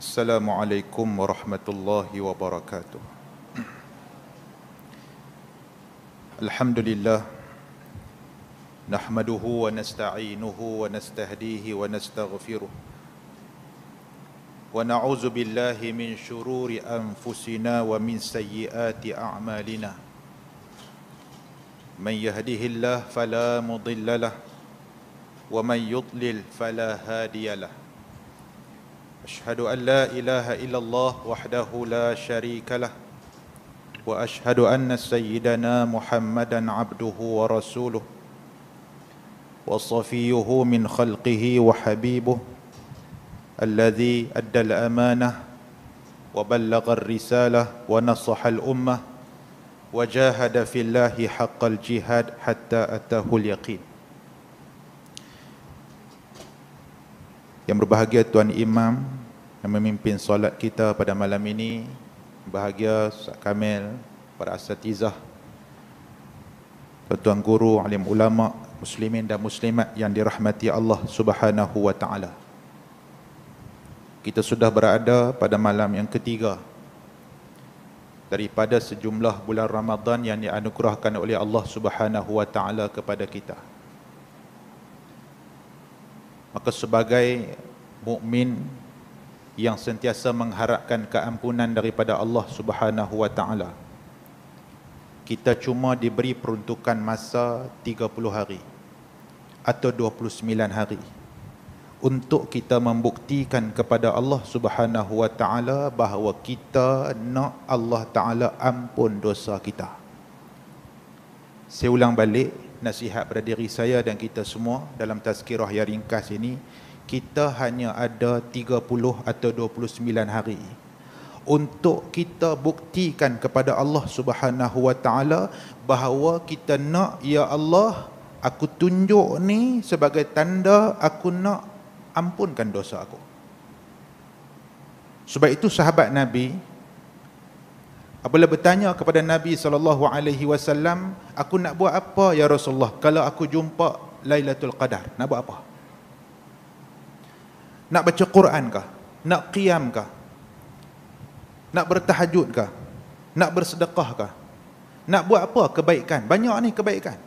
Assalamualaikum warahmatullahi wabarakatuh. Alhamdulillah, nahmaduhu wa nasta'inuhu wa nastahdihi wa nastaghfiruh wa na'udzu billahi min syururi anfusina wa min sayyiati a'malina. Man yahdihillahu fala mudilla lahu wa man yudlil fala hadiya lahu. Asyhadu an la ilaha illallah wahdahu la syarika lah wa asyhadu anna sayyidana Muhammadan abduhu wa rasuluh wa safiyuhu min khalqihi wa habibuh alladhi adda al-amanah wa ballagha ar-risalah wa nasaha al-ummah wa jahada fillahi haqqal jihad hatta atahu al-yaqin. Yang berbahagia Tuan Imam yang memimpin solat kita pada malam ini, bahagia Ustaz Kamil, para asatizah, tuan guru, alim ulama, muslimin dan muslimat yang dirahmati Allah Subhanahu wa taala. Kita sudah berada pada malam yang ketiga daripada sejumlah bulan Ramadan yang dianugerahkan oleh Allah Subhanahu wa taala kepada kita. Maka sebagai mukmin yang sentiasa mengharapkan keampunan daripada Allah Subhanahu wa taala, kita cuma diberi peruntukan masa 30 hari atau 29 hari untuk kita membuktikan kepada Allah Subhanahu wa taala bahawa kita nak Allah taala ampun dosa kita. Saya ulang balik nasihat pada diri saya dan kita semua dalam tazkirah yang ringkas ini, kita hanya ada 30 atau 29 hari untuk kita buktikan kepada Allah Subhanahu wa taala bahawa kita nak, ya Allah, aku tunjuk ni sebagai tanda aku nak ampunkan dosa aku. Sebab itu sahabat Nabi apabila bertanya kepada Nabi SAW, aku nak buat apa ya Rasulullah kalau aku jumpa Lailatul Qadar? Nak buat apa? Nak baca Quran kah? Nak qiyam kah? Nak bertahajud kah? Nak bersedekah kah? Nak buat apa kebaikan? Banyak ni kebaikan.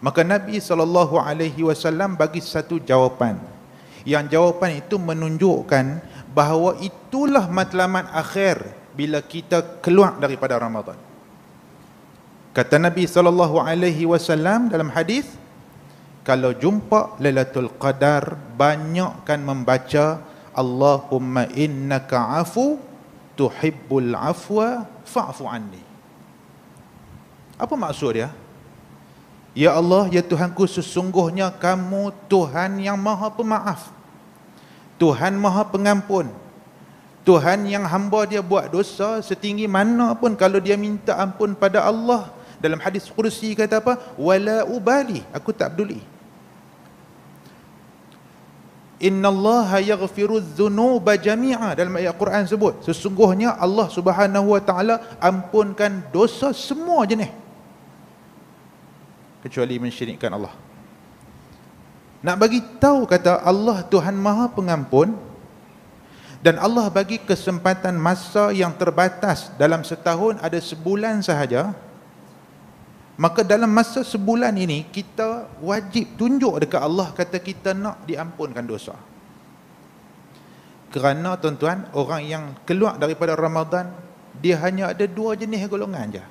Maka Nabi SAW bagi satu jawapan. Yang jawapan itu menunjukkan bahawa itulah matlamat akhir bila kita keluar daripada Ramadan. Kata Nabi SAW dalam hadis, kalau jumpa Lailatul Qadar, banyakkan membaca Allahumma innaka afu tuhibbul afwa fa'fu anni. Apa maksud dia? Ya Allah, ya Tuhanku, sesungguhnya kamu Tuhan yang maha pemaaf, Tuhan maha pengampun, Tuhan yang hamba dia buat dosa setinggi mana pun, kalau dia minta ampun pada Allah, dalam hadis kursi kata apa? Wala ubali, aku tak peduli. Innallaha yaghfiru dzunuba jami'a, dalam ayat Quran sebut sesungguhnya Allah Subhanahu wa taala ampunkan dosa semua jenis kecuali mensyirikkan Allah. Nak bagi tahu kata Allah Tuhan Maha Pengampun, dan Allah bagi kesempatan masa yang terbatas, dalam setahun ada sebulan sahaja. Maka dalam masa sebulan ini kita wajib tunjuk dekat Allah kata kita nak diampunkan dosa. Kerana tuan-tuan, orang yang keluar daripada Ramadan, dia hanya ada dua jenis golongan je.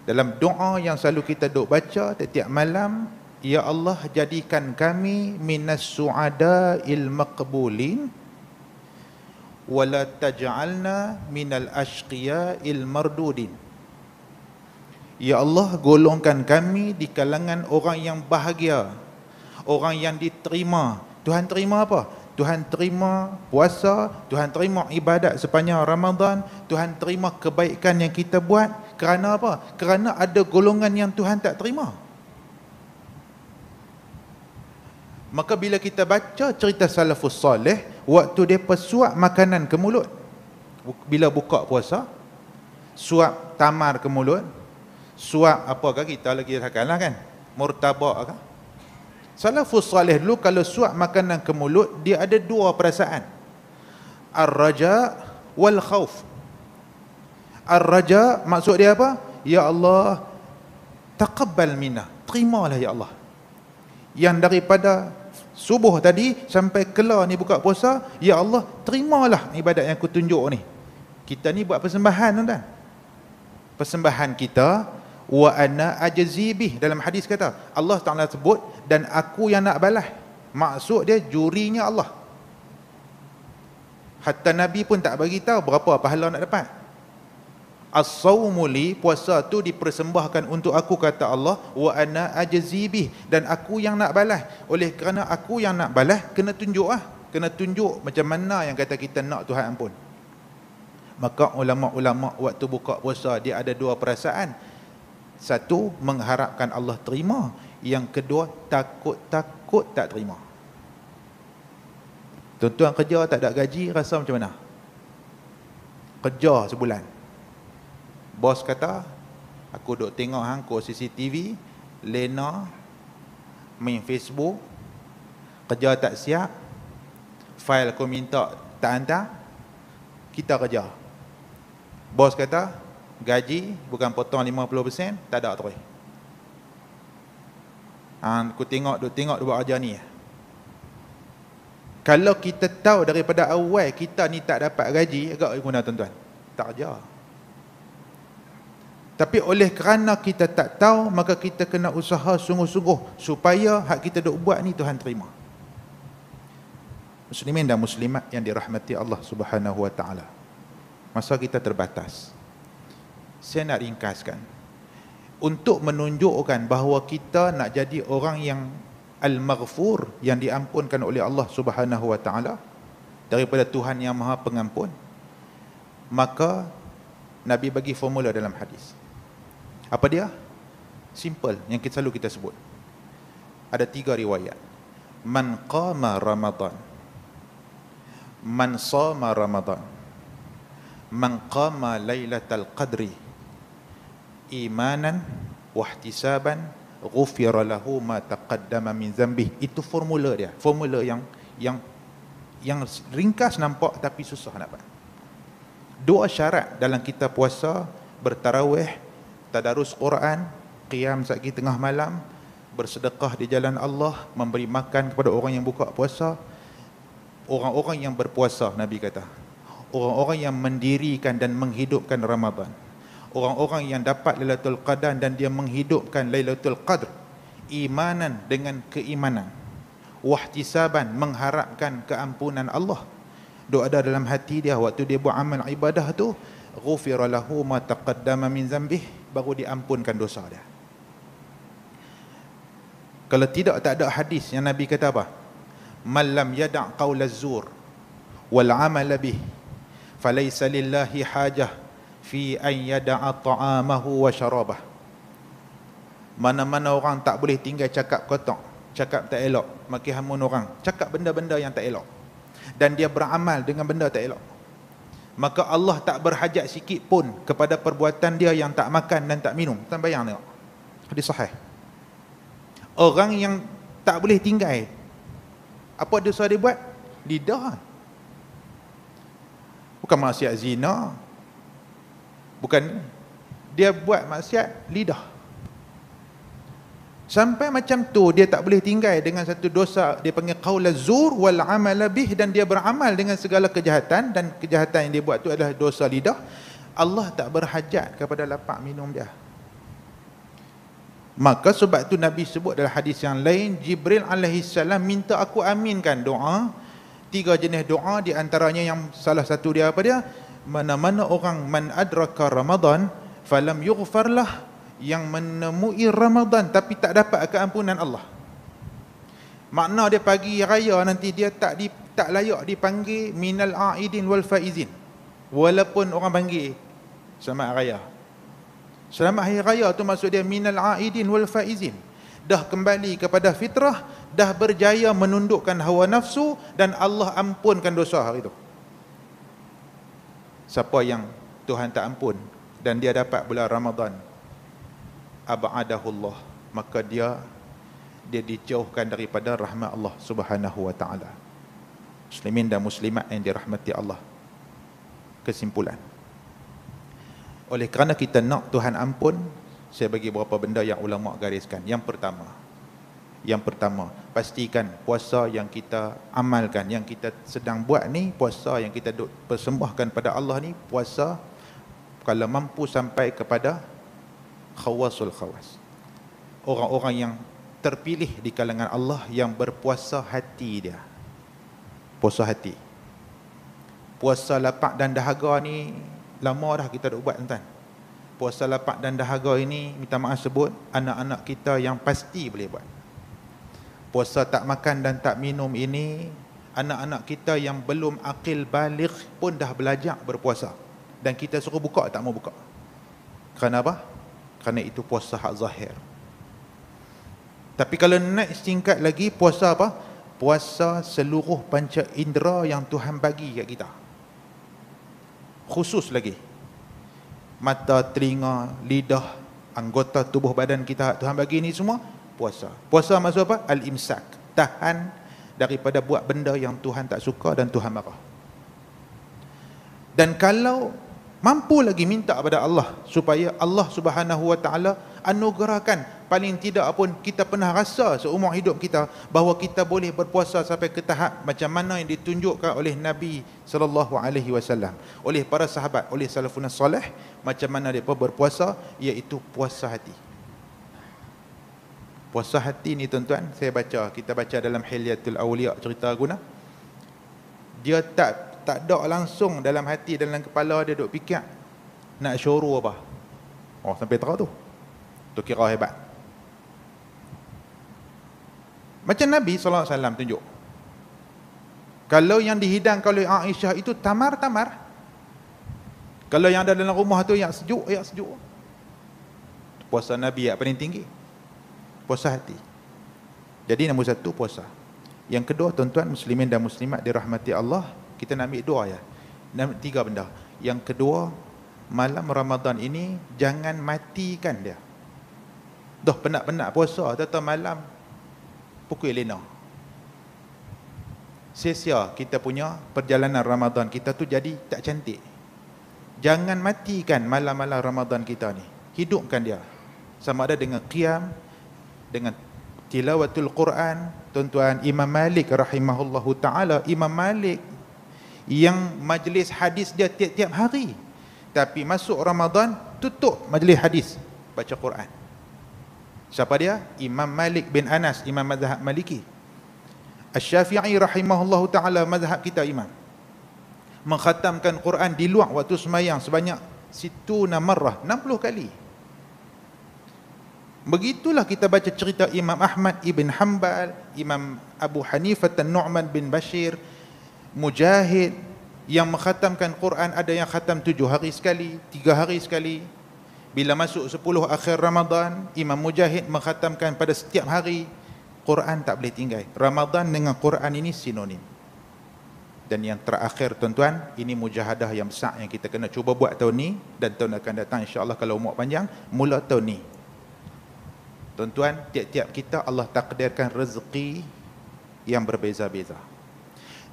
Dalam doa yang selalu kita duk baca setiap malam, ya Allah, jadikan kami minas su'ada'il maqbulin wala taj'alna minal ashqiya'il mardudin. Ya Allah, golongkan kami di kalangan orang yang bahagia, orang yang diterima. Tuhan terima apa? Tuhan terima puasa, Tuhan terima ibadat sepanjang Ramadan, Tuhan terima kebaikan yang kita buat. Kerana apa? Kerana ada golongan yang Tuhan tak terima. Maka bila kita baca cerita salafus soleh, waktu mereka suap makanan ke mulut, bila buka puasa, suap tamar ke mulut, suap apakah kita lagi rakan lah kan, murtabak kah, Salafus salih dulu kalau suap makanan ke mulut, dia ada dua perasaan. Ar-raja wal khauf. Ar-raja maksud dia apa? Ya Allah, taqabbal minna, terimalah ya Allah. Yang daripada subuh tadi sampai kelar ni buka puasa, ya Allah, terimalah ibadat yang aku tunjuk ni. Kita ni buat persembahan, tuan-tuan. Persembahan kita, wa ana ajzibih, dalam hadis kata Allah Taala sebut, dan aku yang nak balas. Maksud dia jurinya Allah. Hatta Nabi pun tak bagi tahu berapa pahala nak dapat. As-sawmu li, puasa tu dipersembahkan untuk aku, kata Allah, wa ana ajzibih, dan aku yang nak balas. Oleh kerana aku yang nak balas, kena tunjuk lah. Kena tunjuk macam mana yang kata kita nak Tuhan ampun. Maka ulama-ulama waktu buka puasa, dia ada dua perasaan. Satu, mengharapkan Allah terima. Yang kedua, takut-takut tak terima. Tuan-tuan kerja tak ada gaji, rasa macam mana? Kerja sebulan, bos kata, aku duk tengok hangko CCTV, lena, main Facebook, kerja tak siap, file aku minta tak hantar, kita kerja. Bos kata, gaji bukan potong 50%, tak ada terus. Aku duk tengok dia buat kerja ni. Kalau kita tahu daripada awal kita ni tak dapat gaji, agak guna tuan-tuan, tak kerja. Tapi oleh kerana kita tak tahu, maka kita kena usaha sungguh-sungguh supaya hak kita duk buat ni Tuhan terima. Muslimin dan muslimat yang dirahmati Allah Subhanahu wa taala. Masa kita terbatas. Saya nak ringkaskan. Untuk menunjukkan bahawa kita nak jadi orang yang al-maghfur, yang diampunkan oleh Allah Subhanahu wa taala, daripada Tuhan yang Maha Pengampun, maka Nabi bagi formula dalam hadis. Apa dia? Simple, yang selalu kita sebut. Ada 3 riwayat. Man qama Ramadan, man sama Ramadan, man qama Lailatul Qadri imanan wahtisaban ghufira lahu ma taqaddama min dhanbih. Itu formula dia. Formula yang ringkas nampak tapi susah nak dapat. 2 syarat dalam kita puasa: bertarawih, tadarus Quran, qiyam saat tengah malam, bersedekah di jalan Allah, memberi makan kepada orang yang buka puasa. Orang-orang yang berpuasa, Nabi kata, orang-orang yang mendirikan dan menghidupkan Ramadan, orang-orang yang dapat Lailatul Qadar dan dia menghidupkan Lailatul Qadr, imanan dengan keimanan, wahtisaban, mengharapkan keampunan Allah. Doa ada dalam hati dia waktu dia buat amal ibadah tu, ghufira lahu ma taqaddama min dhanbih, baru diampunkan dosa dia. Kalau tidak, tak ada hadis yang Nabi kata apa? Man lam yada' qawla zur wal amal bih falaysa lillahi hajah fi an yada'a ta'amahu wa syarabah. Mana-mana orang tak boleh tinggal cakap kotak, cakap tak elok, maki hamun orang, cakap benda-benda yang tak elok, dan dia beramal dengan benda tak elok, maka Allah tak berhajat sikit pun kepada perbuatan dia yang tak makan dan tak minum. Tuan bayang tengok, hadis sahih. Orang yang tak boleh tinggal, apa dosa dia buat? Lidah. Bukan maksiat zina, bukan, dia buat maksiat lidah. Sampai macam tu dia tak boleh tinggal dengan satu dosa, dia panggil qaul az-zur wal amal bih, dan dia beramal dengan segala kejahatan, dan kejahatan yang dia buat tu adalah dosa lidah. Allah tak berhajat kepada lapak minum dia. Maka sebab tu Nabi sebut dalam hadis yang lain, Jibril alaihissalam minta aku aminkan doa, 3 jenis doa, di antaranya yang salah satu dia apa dia? Mana-mana orang man adraka Ramadan falam yughfar lah, yang menemui Ramadan tapi tak dapat keampunan Allah. Makna dia pagi raya nanti dia tak layak dipanggil minal aidin wal faizin, walaupun orang panggil selamat raya. Selamat hari raya tu maksud dia minal aidin wal faizin, dah kembali kepada fitrah, dah berjaya menundukkan hawa nafsu, dan Allah ampunkan dosa hari itu. Siapa yang Tuhan tak ampun dan dia dapat bulan Ramadan, ab'adahullah, maka dia dia dijauhkan daripada rahmat Allah Subhanahu wa taala. Muslimin dan muslimat yang dirahmati Allah. Kesimpulan, oleh kerana kita nak Tuhan ampun, saya bagi beberapa benda yang ulama gariskan. Yang pertama, pastikan puasa yang kita amalkan, yang kita sedang buat ni, puasa yang kita persembahkan pada Allah ni, puasa kalau mampu sampai kepada khawasul khawas, orang-orang yang terpilih di kalangan Allah yang berpuasa hati dia. Puasa hati. Puasa lapak dan dahaga ni lama dah kita dah buat, tuan. Puasa lapak dan dahaga ini, minta maaf sebut, anak-anak kita yang pasti boleh buat. Puasa tak makan dan tak minum ini, anak-anak kita yang belum akil baligh pun dah belajar berpuasa. Dan kita suruh buka, tak mau buka. Kerana apa? Kerana itu puasa hak zahir. Tapi kalau next tingkat lagi, puasa apa? Puasa seluruh panca indera yang Tuhan bagi kat kita. Khusus lagi, mata, telinga, lidah, anggota tubuh badan kita Tuhan bagi ni semua, puasa. Puasa maksud apa? Al-imsak, tahan daripada buat benda yang Tuhan tak suka dan Tuhan marah. Dan kalau mampu lagi, minta kepada Allah supaya Allah Subhanahu wa taala anugerahkan, paling tidak pun kita pernah rasa seumur hidup kita bahawa kita boleh berpuasa sampai ke tahap macam mana yang ditunjukkan oleh Nabi sallallahu alaihi wasallam, oleh para sahabat, oleh salafun soleh, macam mana mereka berpuasa, iaitu puasa hati. Puasa hati ni tuan-tuan, kita baca dalam Hilyatul Awliya cerita guna, dia tak ada langsung dalam hati, dalam kepala dia duk fikir nak syuru apa. Oh, sampai terang tu kira hebat. Macam Nabi SAW tunjuk, kalau yang dihidangkan oleh Aisyah itu tamar-tamar, kalau yang ada dalam rumah tu yang sejuk, puasa Nabi yang paling tinggi, puasa hati. Jadi nombor satu, puasa. Yang kedua, tuan-tuan muslimin dan muslimat dirahmati Allah, kita nak ambil dua ya, tiga benda. Yang kedua, malam Ramadan ini jangan matikan dia. Dah penat-penat puasa, atau malam pukul lena. Sia-sia kita punya perjalanan Ramadan kita tu jadi tak cantik. Jangan matikan malam-malam Ramadan kita ni. Hidupkan dia. Sama ada dengan qiyam, dengan tilawatul Quran. Tuan-tuan, Imam Malik rahimahullahu ta'ala, Imam Malik yang majlis hadis dia tiap-tiap hari, tapi masuk Ramadan tutup majlis hadis, baca Quran. Siapa dia? Imam Malik bin Anas, Imam mazhab Maliki. Asy-Syafi'i rahimahullahu ta'ala, mazhab kita imam, mengkhatamkan Quran di luar waktu semayang sebanyak 60 marrah, 60 kali. Begitulah kita baca cerita Imam Ahmad ibn Hanbal, Imam Abu Hanifah An-Nu'man bin Bashir, Mujahid, yang mengkhatamkan Quran ada yang khatam 7 hari sekali, 3 hari sekali. Bila masuk 10 akhir Ramadan, Imam Mujahid mengkhatamkan pada setiap hari. Quran tak boleh tinggal. Ramadan dengan Quran ini sinonim. Dan yang terakhir tuan-tuan, ini mujahadah yang besar yang kita kena cuba buat tahun ni dan tahun akan datang insya-Allah kalau umur panjang, mula tahun ni. Tuan-tuan, tiap-tiap kita Allah takdirkan rezeki yang berbeza-beza.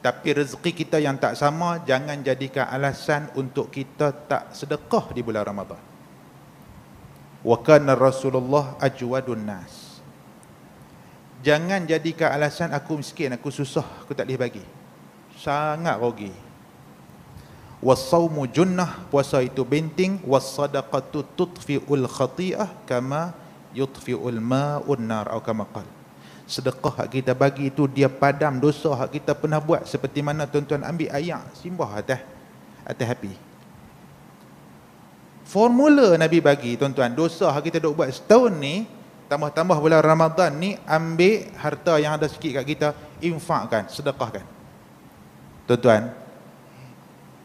Tapi rezeki kita yang tak sama jangan jadikan alasan untuk kita tak sedekah di bulan Ramadan. Wa kana Rasulullah ajwadun nas. Jangan jadikan alasan aku miskin, aku susah, aku tak boleh bagi. Sangat rugi. Was-saumu junnah, puasa itu benting, was-sadaqatu tudfi'ul khati'ah kama yudfi'ul ma'un nar atau kama qala. Sedekah hak kita bagi itu dia padam dosa hak kita pernah buat, seperti mana tuan-tuan ambil air simbah atas api. Formula Nabi bagi tuan-tuan, dosa hak kita duk buat setahun ni, tambah-tambah bulan Ramadan ni, ambil harta yang ada sikit kat kita, infakkan, sedekahkan. Tuan-tuan,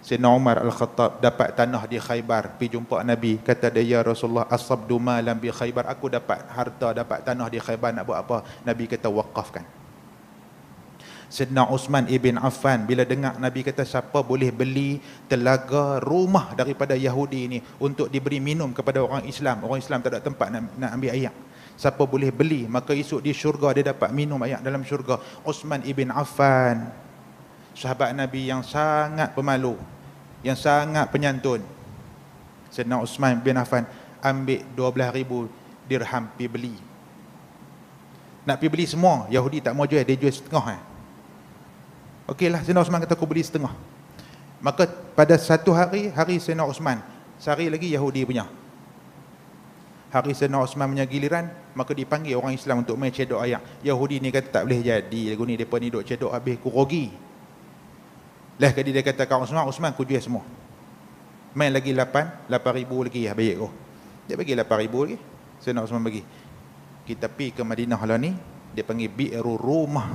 Sayyidina Umar Al-Khattab dapat tanah di Khaybar, pergi jumpa Nabi, kata dia, ya Rasulullah, asabdu malam bi Khaybar, aku dapat harta, dapat tanah di Khaybar, nak buat apa? Nabi kata waqafkan. Sayyidina Uthman ibn Affan bila dengar Nabi kata siapa boleh beli telaga rumah daripada Yahudi ini untuk diberi minum kepada orang Islam tak ada tempat nak ambil air, Siapa boleh beli, maka esok di syurga dia dapat minum air dalam syurga. Uthman ibn Affan, sahabat Nabi yang sangat pemalu, yang sangat penyantun. Sayyidina Uthman bin Affan ambil 12,000 dirham pergi beli. Nak pergi beli semua, Yahudi tak mau jual, dia jual setengah. Okeylah, Sayyidina Uthman kata aku beli setengah. Maka pada satu hari Sayyidina Uthman, sehari lagi Yahudi punya. Hari Sayyidina Uthman punya giliran, maka dipanggil orang Islam untuk main cedok ayak. Yahudi ni kata tak boleh jadi lagu ni, depa ni duk cedok habis ku rugi. Lah kali dia kata kat Uthman ku jual semua. Main lagi 8,000 lagi bayar kau. Dia bagi 8,000 lagi. Sayyidina Uthman bagi. Kita pergi ke Madinah lah ni, dia panggil Bi'ru Rumah.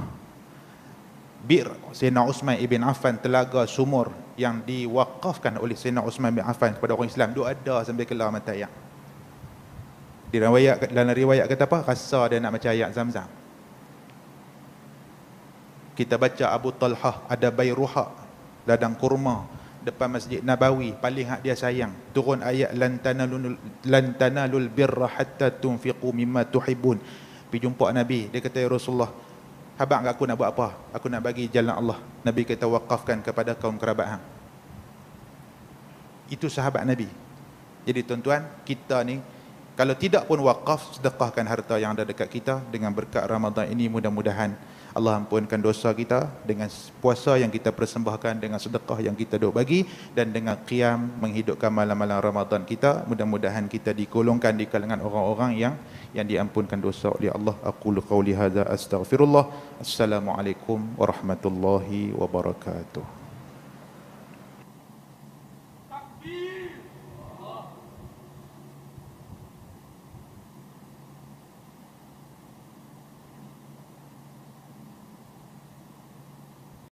Bir Sayyidina Uthman ibn Affan, telaga sumur yang diwakafkan oleh Sayyidina Uthman ibn Affan kepada orang Islam, duk ada sampai kelar mata air. Dalam riwayat kata apa? Rasa dia nak baca ayat Zam-Zam. Kita baca Abu Talhah ada Bayruha, ladang kurma depan Masjid Nabawi, paling hak dia sayang. Turun ayat lan tanalul birra hatta tunfiqu mimma tuhibbun. Pergi jumpa Nabi, dia kata ya Rasulullah, habaq aku nak buat apa? Aku nak bagi jalan Allah. Nabi kata wakafkan kepada kaum kerabat hang. Itu sahabat Nabi. Jadi tuan-tuan, kita ni kalau tidak pun wakaf, sedekahkan harta yang ada dekat kita. Dengan berkat Ramadan ini, mudah-mudahan Allah ampunkan dosa kita dengan puasa yang kita persembahkan, dengan sedekah yang kita duk bagi, dan dengan qiyam menghidupkan malam-malam Ramadan kita. Mudah-mudahan kita digolongkan di kalangan orang-orang yang diampunkan dosa oleh Allah. Aqulu qawli hadza astaghfirullah. Assalamualaikum warahmatullahi wabarakatuh.